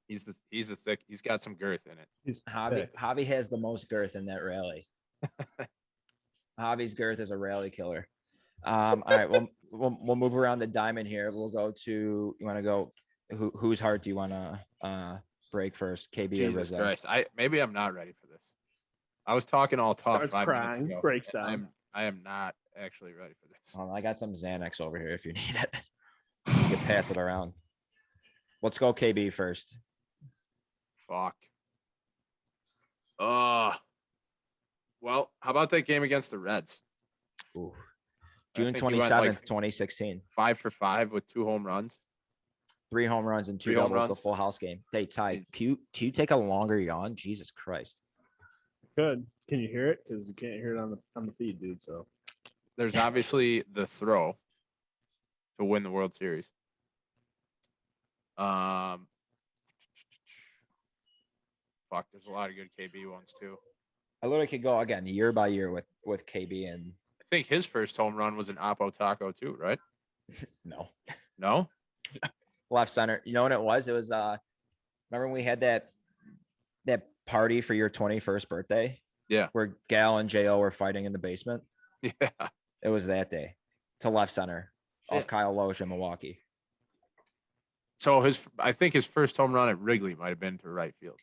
He's the thick. He's got some girth in it.
He's
Javi has the most girth in that rally. Javi's girth is a rally killer. All right, we'll move around the diamond here. We'll go to, you want to go, whose heart do you want to break first? KB or
Jesus
Rizzo?
Christ. Maybe I'm not ready for this. I was talking all tough
Starts
5 minutes
crying,
ago.
breaks
and
down.
I am not actually ready for this.
I got some Xanax over here if you need it. You can pass it around. Let's go KB first.
Fuck. Well, how about that game against the Reds?
Ooh.
I
June
think he went,
27th,
like,
2016.
5 for 5 with 2 home runs.
3 home runs and 2
3 home
doubles, the
runs.
full house game. Hey, Ty, can you take a longer yawn? Jesus Christ.
Good. Can you hear it? Because you can't hear it on the feed, dude. So
There's obviously the throw to win the World Series. Fuck, there's a lot of good KB ones too.
I literally could go again year by year with KB and
I think his first home run was an Oppo Taco too, right?
no
No?
left center. You know what it was? It was remember when we had that party for your 21st birthday?
Yeah.
Where Gal and Jo were fighting in the basement.
Yeah.
It was that day to left center off
Shit.
Kyle Loesch in Milwaukee.
So I think his first home run at Wrigley might have been to right field.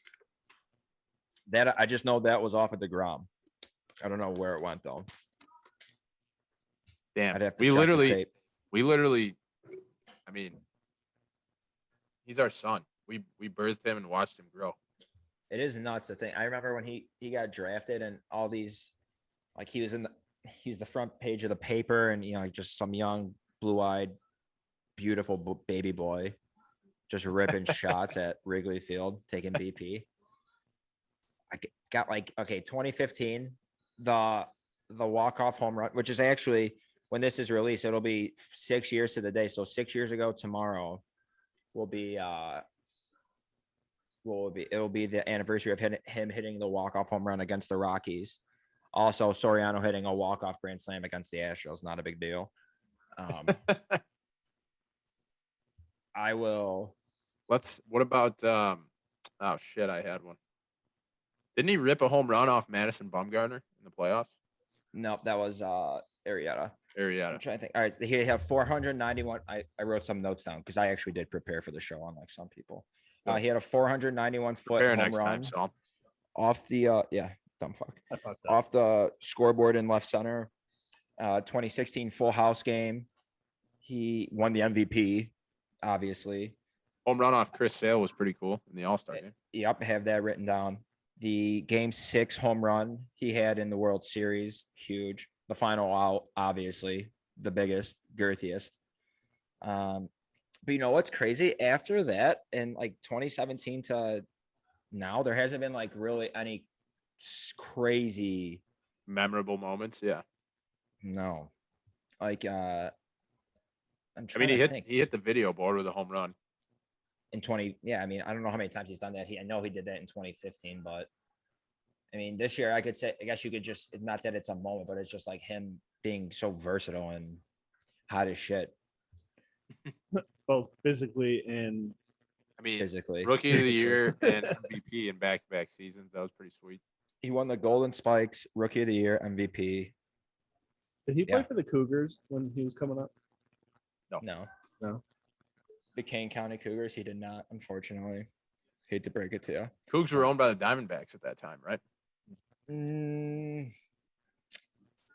That I just know that was off at the DeGrom. I don't know where it went though.
Damn.
I'd have to
We
check the
literally,
tape.
I mean, he's our son. We birthed him and watched him grow.
It is nuts to think. I remember when he got drafted and all these, like he was the front page of the paper and just some young blue-eyed, beautiful baby boy, just ripping shots at Wrigley Field, taking BP. I got 2015, the walk-off home run, which is actually when this is released, it'll be 6 years to the day. So 6 years ago tomorrow will be it'll be the anniversary of him hitting the walk-off home run against the Rockies. Also, Soriano hitting a walk-off grand slam against the Astros. Not a big deal. I will.
What about oh shit, I had one. Didn't he rip a home run off Madison Bumgarner in the playoffs?
Nope, that was Arrieta. I'm
Arrieta.
trying to think. All right, he have 491. I wrote some notes down because I actually did prepare for the show, unlike some people. He had a 491 foot
Prepare
home
next
run
time, Saul.
off the dumb fuck
I fucked up.
off the scoreboard in left center. 2016 Full House game. He won the MVP, obviously.
Home run off Chris Sale was pretty cool in the All-Star game.
Yep, I have that written down. The Game 6 home run he had in the World Series, huge. The final out, obviously, the biggest, girthiest. But you know what's crazy? After that, in like 2017 to now, there hasn't been like really any crazy
Memorable moments, yeah.
no. Like I'm
I
trying
mean,
to think.
he hit the video board with a home run.
In 20, yeah, I mean, I don't know how many times he's done that. I know he did that in 2015, but I mean, this year I could say, I guess you could just, not that it's a moment, but it's just like him being so versatile and hot as shit
Both physically and
I mean,
physically.
Rookie of the Year and MVP in back-to-back seasons. That was pretty sweet.
He won the Golden Spikes, Rookie of the Year, MVP.
did he play
Yeah.
for the Cougars when he was coming up?
No.
No.
The Kane County Cougars, he did not, unfortunately. Hate to break it to you.
Cougs were owned by the Diamondbacks at that time, right?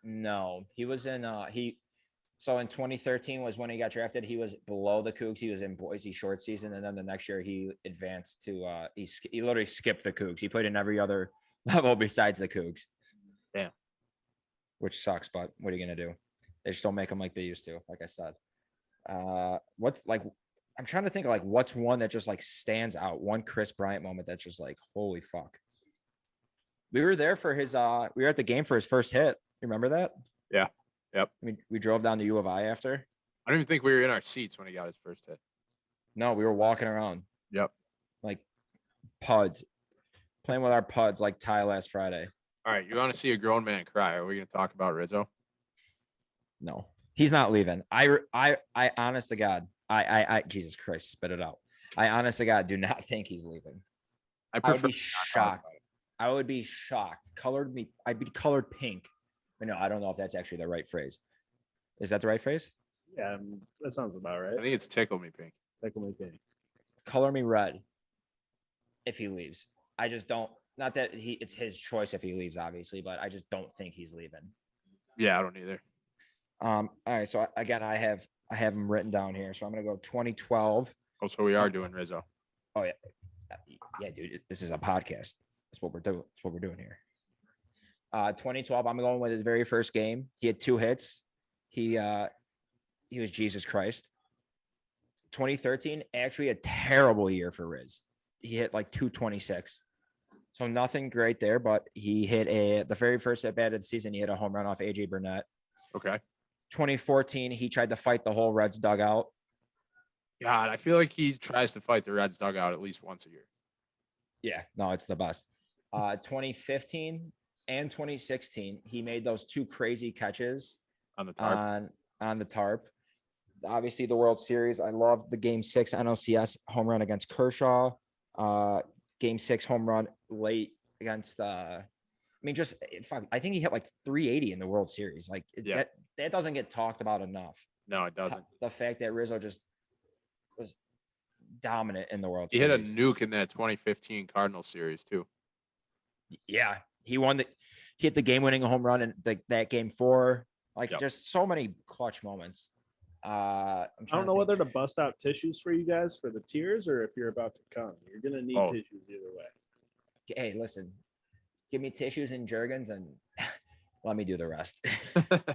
No, he was in so in 2013 was when he got drafted. He was below the Cougs. He was in Boise short season, and then the next year he advanced to he literally skipped the Cougs. He played in every other level besides the Cougs.
Yeah.
Which sucks, but what are you gonna do? They just don't make them like they used to, like I said. What's like I'm trying to think of like what's one that just like stands out. One Chris Bryant moment that's just like, holy fuck. We were there for his we were at the game for his first hit. You remember that?
Yeah. Yep.
We drove down to U of I after.
I don't even think we were in our seats when he got his first hit.
No, we were walking around.
Yep.
Like Puds. Playing with our Puds like Ty last Friday.
All right. You want to see a grown man cry? Are we going to talk about Rizzo?
No. He's not leaving. I honest to God, I Jesus Christ, spit it out. I honest to God do not think he's leaving. I would be shocked. I would be shocked. I'd be colored pink. No, I don't know if that's actually the right phrase. Is that the right phrase?
Yeah, that sounds about right.
I think it's tickle me pink.
Tickle me pink.
Color me red if he leaves. I just don't. Not that it's his choice if he leaves, obviously, but I just don't think he's leaving.
Yeah, I don't either.
All right. So again, I have him written down here. So I'm gonna go 2012.
Oh, so we are doing Rizzo.
Oh yeah, yeah, dude. This is a podcast. That's what we're doing. That's what we're doing here. 2012. I'm going with his very first game. He had 2 hits. He was Jesus Christ. 2013, actually a terrible year for Riz. He hit like 226. So nothing great there, but he hit the very first at bat of the season. He hit a home run off AJ Burnett.
Okay.
2014, he tried to fight the whole Reds dugout.
God, I feel like he tries to fight the Reds dugout at least once a year.
Yeah, no, it's the best. 2015 and 2016, he made those two crazy catches
On the tarp.
on the tarp. Obviously, the World Series. I love the Game 6 NLCS home run against Kershaw. Game 6 home run late against. I think he hit like 380 in the World Series. Like that doesn't get talked about enough.
No, it doesn't.
The fact that Rizzo just was dominant in the World
He
Series.
hit a nuke in that 2015 Cardinals series too.
Yeah, he hit the game-winning home run in that Game 4. Like just so many clutch moments.
I don't know whether to bust out tissues for you guys for the tears or if you're about to come. You're gonna need tissues either way.
Hey, listen, give me tissues and Jergens and let me do the rest.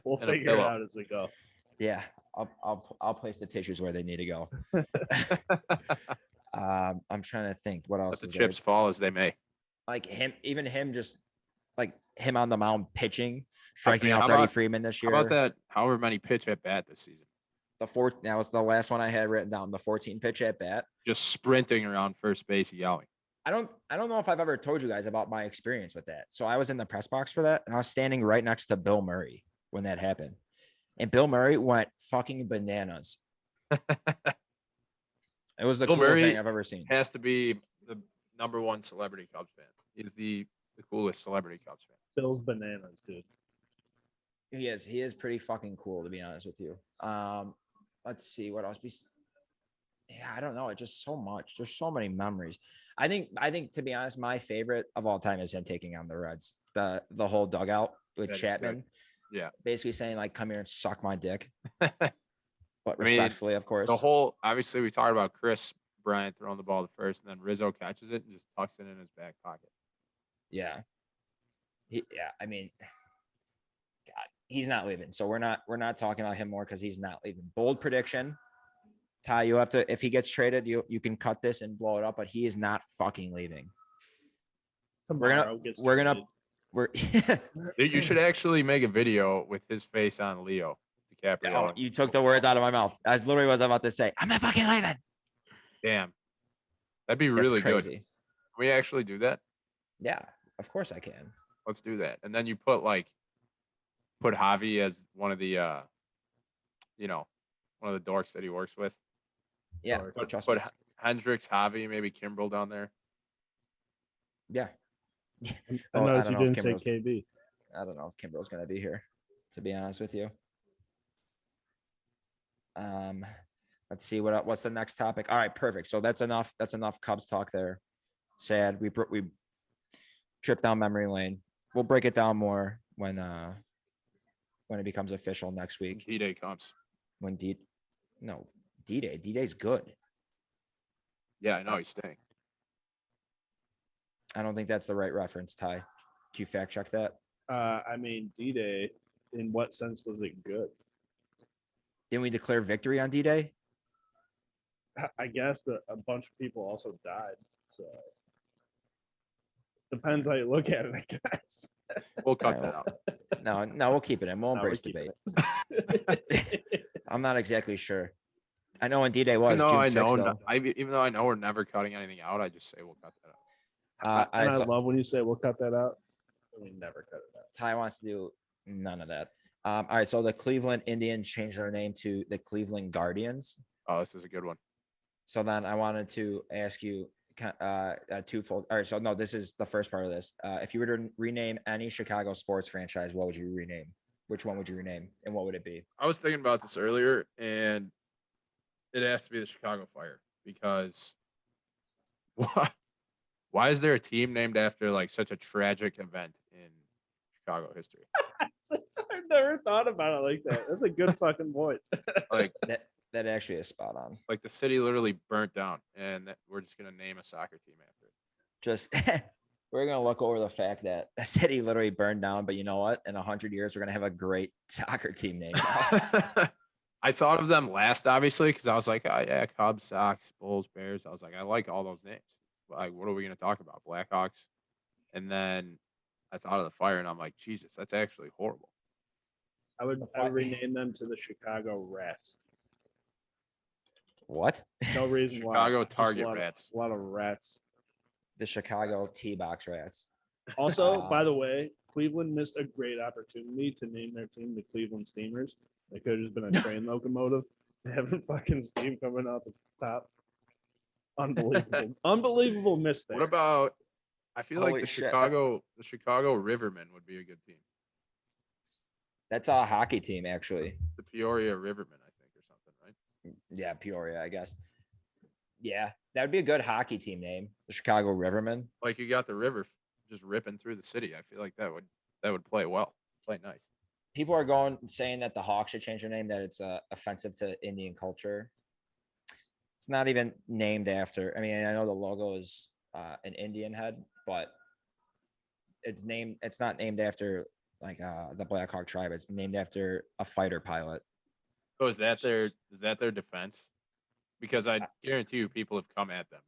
We'll figure it out as we go.
Yeah, I'll place the tissues where they need to go. I'm trying to think what else.
Let the chips fall as they may.
Like him on the mound pitching, striking out Freddie Freeman this year.
How about that? However many pitch at bat this season.
That was the last one I had written down. The 14 pitch at bat.
Just sprinting around first base, yelling.
I don't know if I've ever told you guys about my experience with that. So I was in the press box for that, and I was standing right next to Bill Murray when that happened, and Bill Murray went fucking bananas. It was the coolest thing I've ever seen.
Has to be the number one celebrity Cubs fan. He's the coolest celebrity Cubs fan.
Bill's bananas, dude.
He is pretty fucking cool, to be honest with you. Let's see what else. Yeah, I don't know. It's just so much. There's so many memories. I think to be honest, my favorite of all time is him taking on the Reds. The whole dugout with Chapman.
Yeah.
Basically saying like, come here and suck my dick. But respectfully, of course.
Obviously we talked about Chris Bryant throwing the ball to first, and then Rizzo catches it and just tucks it in his back pocket.
Yeah. I mean, God, he's not leaving. So we're not talking about him more because he's not leaving. Bold prediction. Ty, you have to, if he gets traded, you can cut this and blow it up, but he is not fucking leaving.
You should actually make a video with his face on Leo DiCaprio.
You took the words out of my mouth. That's literally what I was about to say. I'm not fucking leaving.
Damn. That'd be really good. Can we actually do that?
Yeah, of course I can.
Let's do that. And then you put Javi as one of the one of the dorks that he works with.
Yeah.
Put Hendricks, Javi, maybe Kimbrel down there.
Yeah.
I noticed you didn't say KB.
I don't know if Kimbrel's going to be here, to be honest with you. Let's see what's the next topic. All right, perfect. So that's enough Cubs talk there. Sad. We tripped down memory lane. We'll break it down more when it becomes official next week.
D-Day comes.
When D-Day. D-Day's good.
Yeah, I know he's staying.
I don't think that's the right reference, Ty. Can you fact check that?
I mean, D-Day, in what sense was it good?
Didn't we declare victory on D-Day?
I guess, but a bunch of people also died. So depends how you look at it, I guess.
We'll cut that out.
No, we'll keep it in. We'll embrace debate. I'm not exactly sure. I know when D-Day was June 6th,
even though I know we're never cutting anything out, I just say we'll cut that out.
I love when you say we'll cut that out. We never cut it out.
Ty wants to do none of that. All right, so the Cleveland Indians changed their name to the Cleveland Guardians.
Oh, this is a good one.
So then I wanted to ask you twofold. All right, so no, this is the first part of this. If you were to rename any Chicago sports franchise, what would you rename? Which one would you rename, and what would it be?
I was thinking about this earlier, and it has to be the Chicago Fire because why is there a team named after like such a tragic event in Chicago history?
I've never thought about it like that. That's a good fucking point.
Like
that actually is spot on.
Like the city literally burnt down, and we're just gonna name a soccer team after it.
Just we're gonna look over the fact that the city literally burned down, but you know what? In 100 years, we're gonna have a great soccer team name.
I thought of them last, obviously, because I was like, oh, yeah, Cubs, Sox, Bulls, Bears. I was like, I like all those names. Like, what are we gonna talk about? Blackhawks. And then I thought of the Fire, and I'm like, Jesus, that's actually horrible.
I would rename them to the Chicago Rats.
What?
No reason why.
Chicago
Just
Target Rats.
A lot of rats.
The Chicago T-Box Rats.
Also, by the way, Cleveland missed a great opportunity to name their team the Cleveland Steamers. They could have just been a train locomotive. Having fucking steam coming out the top. Unbelievable. Unbelievable mistake.
What about? I feel
Holy
like the
shit.
Chicago Rivermen would be a good team.
That's a hockey team, actually.
It's the Peoria Rivermen, I think, or something, right?
Yeah, Peoria, I guess. Yeah, that would be a good hockey team name, the Chicago Rivermen.
Like you got the river just ripping through the city. I feel like that would play well, play nice.
People are saying that the Hawks should change their name, that it's offensive to Indian culture. It's not even named after. I mean, I know the logo is an Indian head, but it's not named after like the Black Hawk tribe. It's named after a fighter pilot.
So is that their defense? Because I guarantee you people have come at them.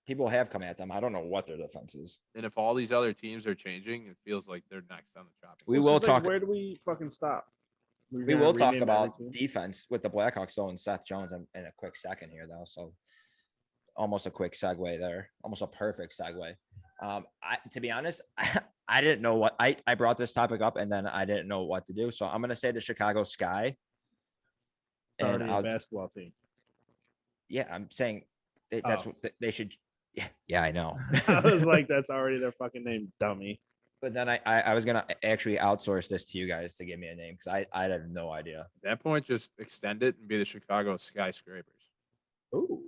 People have come at them. I don't know what their defense is.
And if all these other teams are changing, it feels like they're next on the chopping.
We
It's
will
just like,
talk.
where do we fucking stop?
We will talk about defense with the Blackhawks though, and Seth Jones in a quick second here though. So almost a quick segue there, almost a perfect segue. To be honest, I didn't know what I brought this topic up, and then I didn't know what to do. So I'm gonna say the Chicago Sky.
And a basketball team.
Yeah, I'm saying that's what they should. Yeah, I know.
I was like, that's already their fucking name, dummy.
But then I was gonna actually outsource this to you guys to give me a name because I have no idea.
At that point, just extend it and be the Chicago Skyscrapers.
Oh,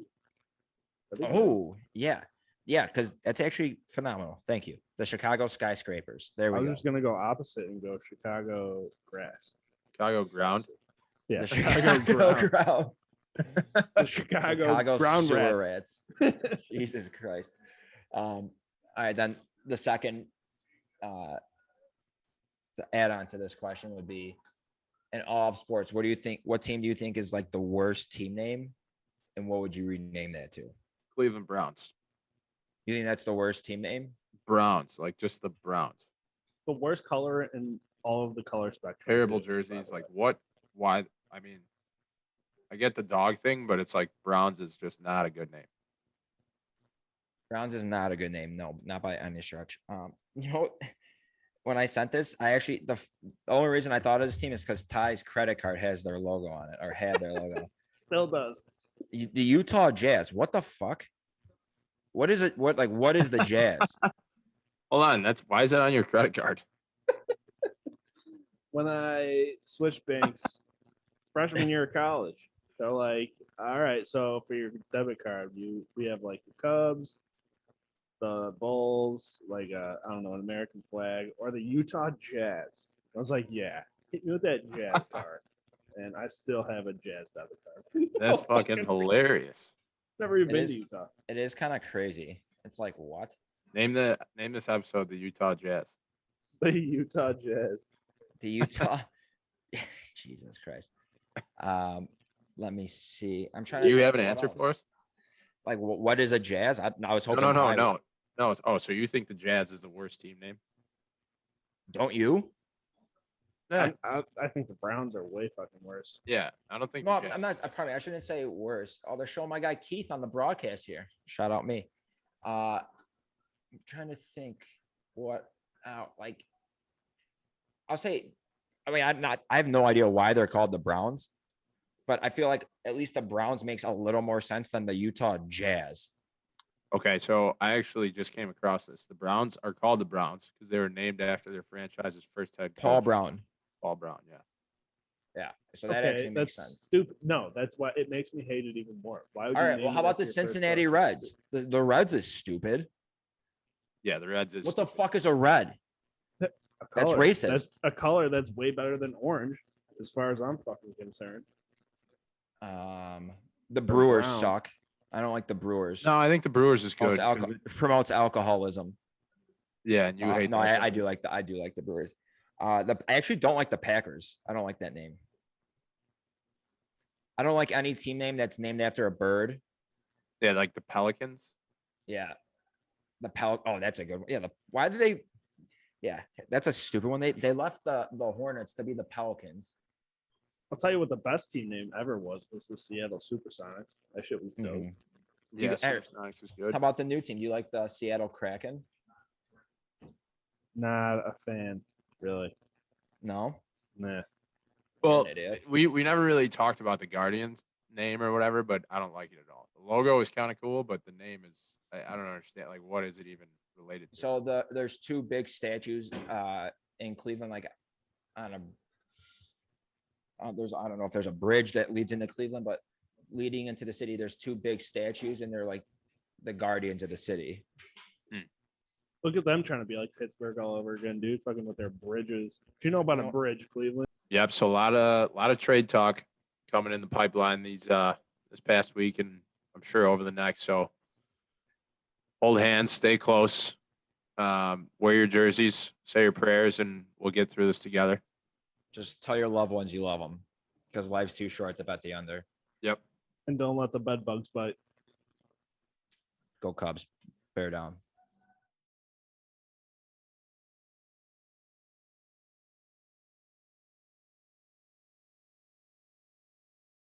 yeah. Yeah, because that's actually phenomenal. Thank you. The Chicago Skyscrapers. There we go.
I was just gonna go opposite and go Chicago Grass.
Chicago Ground.
Yeah,
The Chicago Ground.
The Chicago Ground
Sewer
Rats.
Jesus Christ. All right, then the second the add-on to this question would be, in all of sports, what team do you think is like the worst team name, and what would you rename that to?
Cleveland Browns.
You think that's the worst team name?
Browns, like just the Browns.
The worst color in all of the color spectrum.
Terrible jerseys. Like what? Why? I mean, I get the dog thing, but it's like Browns is just not a good name.
Browns is not a good name. No, not by any stretch. You know, when I sent this, I actually the only reason I thought of this team is because Ty's credit card has their logo on it, or had their logo.
Still does.
The Utah Jazz. What the fuck? What is it? What is the Jazz?
Hold on, why is that on your credit card?
When I switched banks freshman year of college, they're like, all right, so for your debit card, we have like the Cubs, the Bulls, like I don't know, an American flag, or the Utah Jazz. I was like, yeah, hit me with that Jazz card. And I still have a Jazz debit card.
That's fucking hilarious.
Never even been to Utah.
It is kind of crazy. It's like, what?
Name this episode the Utah Jazz.
The Utah Jazz.
The Utah. Jesus Christ. Let me see. I'm trying.
Do you have an answer for us?
Like, what is a Jazz? I was hoping.
No. Oh, so you think the Jazz is the worst team name?
Don't you?
Yeah.
I think the Browns are way fucking worse.
Yeah, I don't think.
No, I'm not. I shouldn't say worse. Oh, they're showing my guy Keith on the broadcast here. Shout out me. I'm trying to think what. Like, I'll say. I mean, I have no idea why they're called the Browns, but I feel like at least the Browns makes a little more sense than the Utah Jazz.
Okay, so I actually just came across this. The Browns are called the Browns because they were named after their franchise's first head coach,
Paul Brown.
Paul Brown, yeah.
Yeah, so that actually makes sense.
Stupid. No, that's why it makes me hate it even more. Why would
All right, well, how about the Cincinnati Reds? The Reds is stupid.
Yeah, the Reds is.
What the fuck is a red? That's racist.
That's a color that's way better than orange, as far as I'm fucking concerned.
The Brewers suck. I don't like the Brewers.
No, I think the Brewers is good.
Promotes alcoholism.
Yeah, and you hate.
No, I do like the Brewers. I actually don't like the Packers. I don't like that name. I don't like any team name that's named after a bird.
Yeah, like the Pelicans.
Yeah. The Oh, that's a good one. Yeah. Why did they? Yeah, that's a stupid one. They left the Hornets to be the Pelicans.
I'll tell you what the best team name ever was the Seattle Supersonics. That shit was dope.
Mhm.
Yeah,
Aaron,
Supersonics is good.
How about the new team? You like the Seattle Kraken?
Not a fan, really.
No.
Nah.
Well,
You're an idiot.
we never really talked about the Guardians name or whatever, but I don't like it at all. The logo is kind of cool, but the name is I don't understand. Like, what is it even related to?
So there's two big statues in Cleveland, like on a there's I don't know if there's a bridge that leads into Cleveland, but leading into the city, there's two big statues, and they're like the guardians of the city.
Look at them trying to be like Pittsburgh all over again, dude. Fucking with their bridges. Do you know about a bridge, Cleveland?
Yep. So a lot of trade talk coming in the pipeline this past week, and I'm sure over the next. So hold hands, stay close, wear your jerseys, say your prayers, and we'll get through this together.
Just tell your loved ones you love them, because life's too short to bet the under.
Yep.
And don't let the bed bugs bite.
Go Cubs. Bear down.